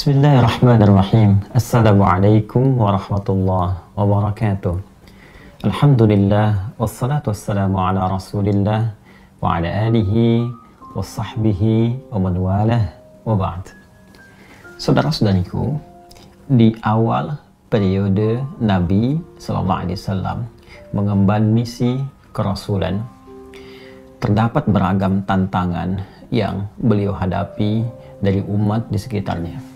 Bismillahirrahmanirrahim. Assalamualaikum warahmatullahi wabarakatuh. Alhamdulillah, wassalatu wassalamu ala rasulillah wa ala alihi wa sahbihi wa man walah wa ba'd. Saudara-saudariku, di awal periode Nabi SAW mengemban misi kerasulan, terdapat beragam tantangan yang beliau hadapi dari umat di sekitarnya.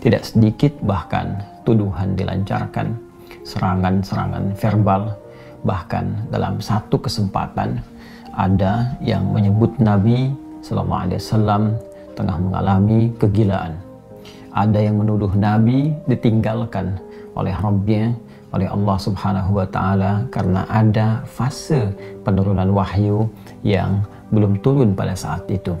Tidak sedikit bahkan tuduhan dilancarkan, serangan-serangan verbal, bahkan dalam satu kesempatan ada yang menyebut Nabi SAW tengah mengalami kegilaan. Ada yang menuduh Nabi ditinggalkan oleh Rabbnya, oleh Allah Subhanahu wa Ta'ala, karena ada fase penurunan wahyu yang belum turun pada saat itu.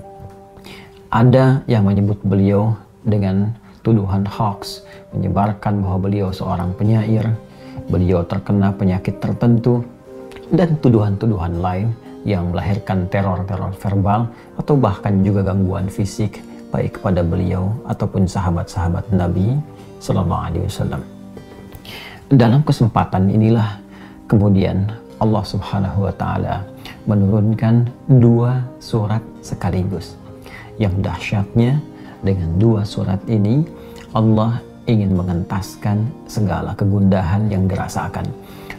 Ada yang menyebut beliau dengan tuduhan hoax, menyebarkan bahwa beliau seorang penyair, beliau terkena penyakit tertentu, dan tuduhan-tuduhan lain yang melahirkan teror-teror verbal atau bahkan juga gangguan fisik baik kepada beliau ataupun sahabat-sahabat Nabi Sallallahu Alaihi Wasallam. Dalam kesempatan inilah kemudian Allah Subhanahu wa Ta'ala menurunkan dua surat sekaligus. Yang dahsyatnya, dengan dua surat ini Allah ingin mengentaskan segala kegundahan yang dirasakan.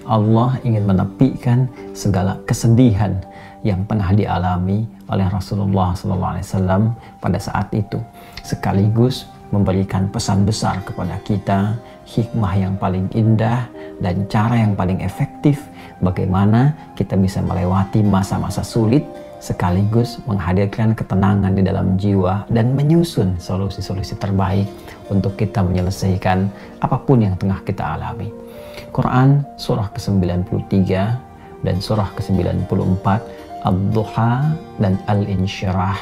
Allah ingin menepikan segala kesedihan yang tengah dialami oleh Rasulullah SAW pada saat itu, sekaligus memberikan pesan besar kepada kita, hikmah yang paling indah dan cara yang paling efektif bagaimana kita bisa melewati masa-masa sulit sekaligus menghadirkan ketenangan di dalam jiwa dan menyusun solusi-solusi terbaik untuk kita menyelesaikan apapun yang tengah kita alami. Quran surah ke-93 dan surah ke-94, Ad-Duha dan Al-Insyirah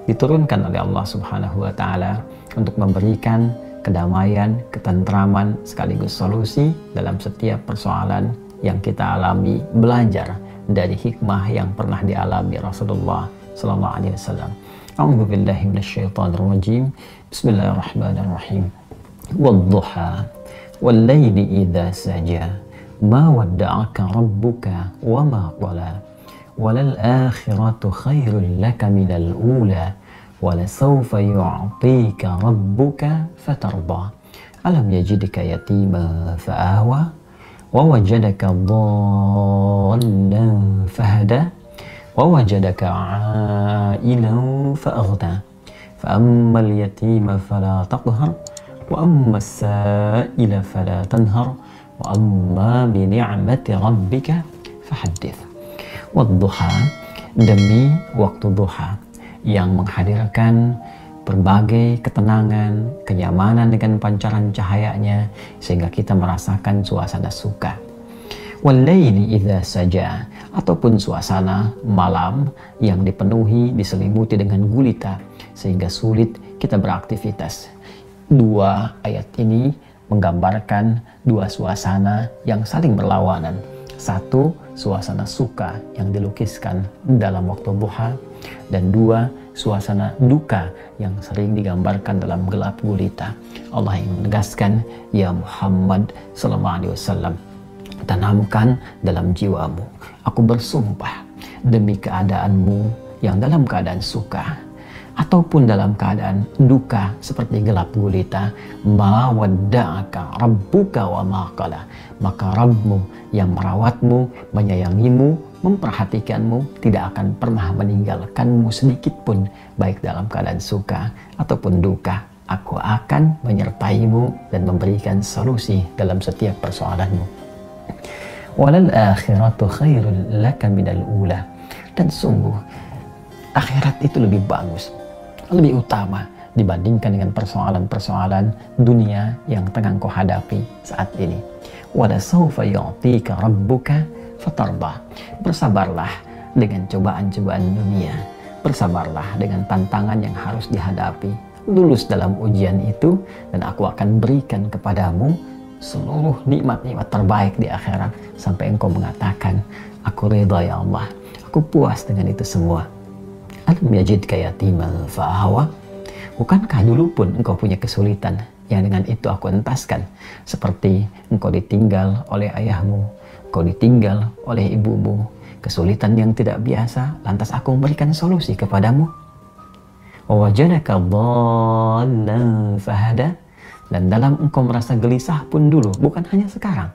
diturunkan oleh Allah Subhanahu wa Ta'ala untuk memberikan kedamaian, ketentraman sekaligus solusi dalam setiap persoalan yang kita alami, belajar dari hikmah yang pernah dialami Rasulullah sallallahu alaihi wasallam. A'udzu billahi minasyaitonir rajim. Bismillahirrahmanirrahim. Wad-duha wal-laili idza saja ma wadda'aka rabbuka wa ma qala walal akhiratu khairul laka minal ula walasawfa yu'tika rabbuka fatarda alam yajidka yatima fa'awa ووجدك ضالا فهدى ووجدك عائلا فأغنى فأما اليتيم فلا تقهر وأما السائل فلا تنهر وأما بنعمة ربك فحدث. والضحى, demi waktu duha yang menghadirkan berbagai ketenangan, kenyamanan dengan pancaran cahayanya sehingga kita merasakan suasana suka. Wal-laili idza saja, ataupun suasana malam yang dipenuhi, diselimuti dengan gulita sehingga sulit kita beraktivitas. Dua ayat ini menggambarkan dua suasana yang saling berlawanan. Satu, suasana suka yang dilukiskan dalam waktu duha, dan dua, suasana duka yang sering digambarkan dalam gelap gulita. Allah yang menegaskan, ya Muhammad sallallahu alaihi wasallam, tanamkan dalam jiwamu, aku bersumpah demi keadaanmu yang dalam keadaan suka ataupun dalam keadaan duka seperti gelap gulita, ma wadda'aka rabbuka wa ma qala, maka Rabbmu yang merawatmu, menyayangimu, memperhatikanmu tidak akan pernah meninggalkanmu sedikit pun, baik dalam keadaan suka ataupun duka. Aku akan menyertaimu dan memberikan solusi dalam setiap persoalanmu. Walal akhiratu khairul laka minal ula, dan sungguh akhirat itu lebih bagus, lebih utama dibandingkan dengan persoalan-persoalan dunia yang tengah kau hadapi saat ini. Wala sawfa yu'tika rabbuka fatarda, bersabarlah dengan cobaan-cobaan dunia, bersabarlah dengan tantangan yang harus dihadapi, lulus dalam ujian itu dan aku akan berikan kepadamu seluruh nikmat-nikmat terbaik di akhirat sampai engkau mengatakan, aku ridha ya Allah, aku puas dengan itu semua. Alam yajidka yatiman fa'awa Bukankah dulu pun engkau punya kesulitan yang dengan itu aku entaskan, seperti engkau ditinggal oleh ayahmu, engkau ditinggal oleh ibumu, kesulitan yang tidak biasa, lantas aku memberikan solusi kepadamu. Wajadaka dhallan fahada, dan dalam engkau merasa gelisah pun dulu, bukan hanya sekarang.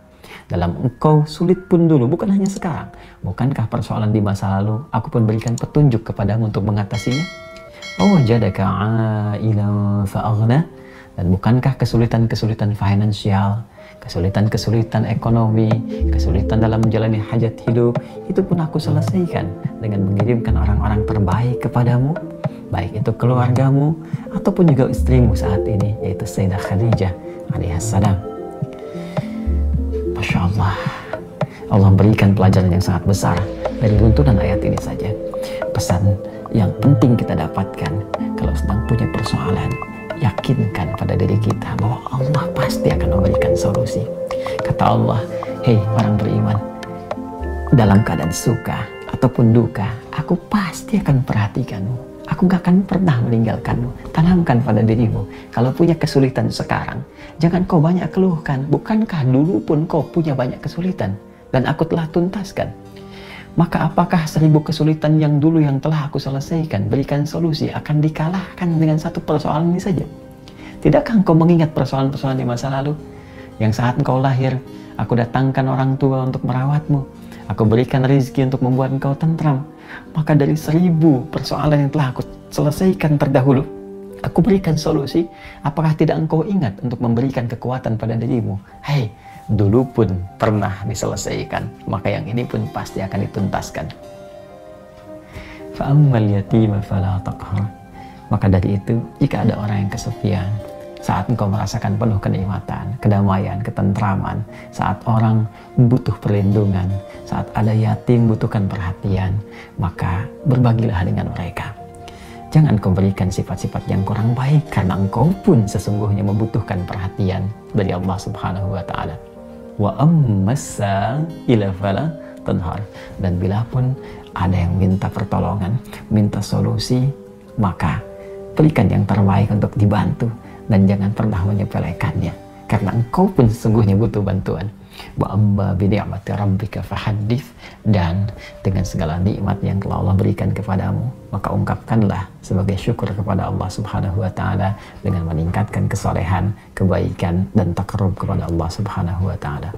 Dalam engkau sulit pun dulu, bukan hanya sekarang. Bukankah persoalan di masa lalu aku pun berikan petunjuk kepadamu untuk mengatasinya? Wajadaka ailan fa'aghna, dan bukankah kesulitan-kesulitan finansial, kesulitan-kesulitan ekonomi, kesulitan dalam menjalani hajat hidup, itu pun aku selesaikan dengan mengirimkan orang-orang terbaik kepadamu, baik itu keluargamu ataupun juga istrimu saat ini, yaitu Sayyidah Khadijah alaihissalam. Masya Allah, Allah berikan pelajaran yang sangat besar dari runtunan ayat ini saja. Pesan yang penting kita dapatkan kalau sedang punya persoalan, yakinkan pada diri kita bahwa Allah pasti akan memberikan solusi. Kata Allah, hei orang beriman, dalam keadaan suka ataupun duka, aku pasti akan perhatikanmu. Aku gak akan pernah meninggalkanmu. Tanamkan pada dirimu, kalau punya kesulitan sekarang, jangan kau banyak keluhkan. Bukankah dulu pun kau punya banyak kesulitan dan aku telah tuntaskan? Maka apakah 1000 kesulitan yang dulu yang telah aku selesaikan, berikan solusi, akan dikalahkan dengan satu persoalan ini saja? Tidakkah engkau mengingat persoalan-persoalan di masa lalu? Yang saat engkau lahir, aku datangkan orang tua untuk merawatmu. Aku berikan rezeki untuk membuat engkau tentram. Maka dari 1000 persoalan yang telah aku selesaikan terdahulu, aku berikan solusi. Apakah tidak engkau ingat untuk memberikan kekuatan pada dirimu? Hei, dulu pun pernah diselesaikan, maka yang ini pun pasti akan dituntaskan. Fa'ammal yatima fala taqhar. Maka dari itu, jika ada orang yang kesepian, saat engkau merasakan penuh kenikmatan, kedamaian, ketentraman, saat orang butuh perlindungan, saat ada yatim butuhkan perhatian, maka berbagilah dengan mereka. Jangan kau berikan sifat-sifat yang kurang baik, karena engkau pun sesungguhnya membutuhkan perhatian dari Allah Subhanahu wa Ta'ala. Wa ammassa ila fala tanhar. Dan bila pun ada yang minta pertolongan, minta solusi, maka berikan yang terbaik untuk dibantu. Dan jangan pernah menyepelekannya, karena engkau pun sesungguhnya butuh bantuan. Wa amma bi ni'mati rabbika fahaddits, dan dengan segala nikmat yang telah Allah berikan kepadamu, maka ungkapkanlah sebagai syukur kepada Allah Subhanahu wa Ta'ala dengan meningkatkan kesolehan, kebaikan, dan takarrub kepada Allah Subhanahu wa Ta'ala.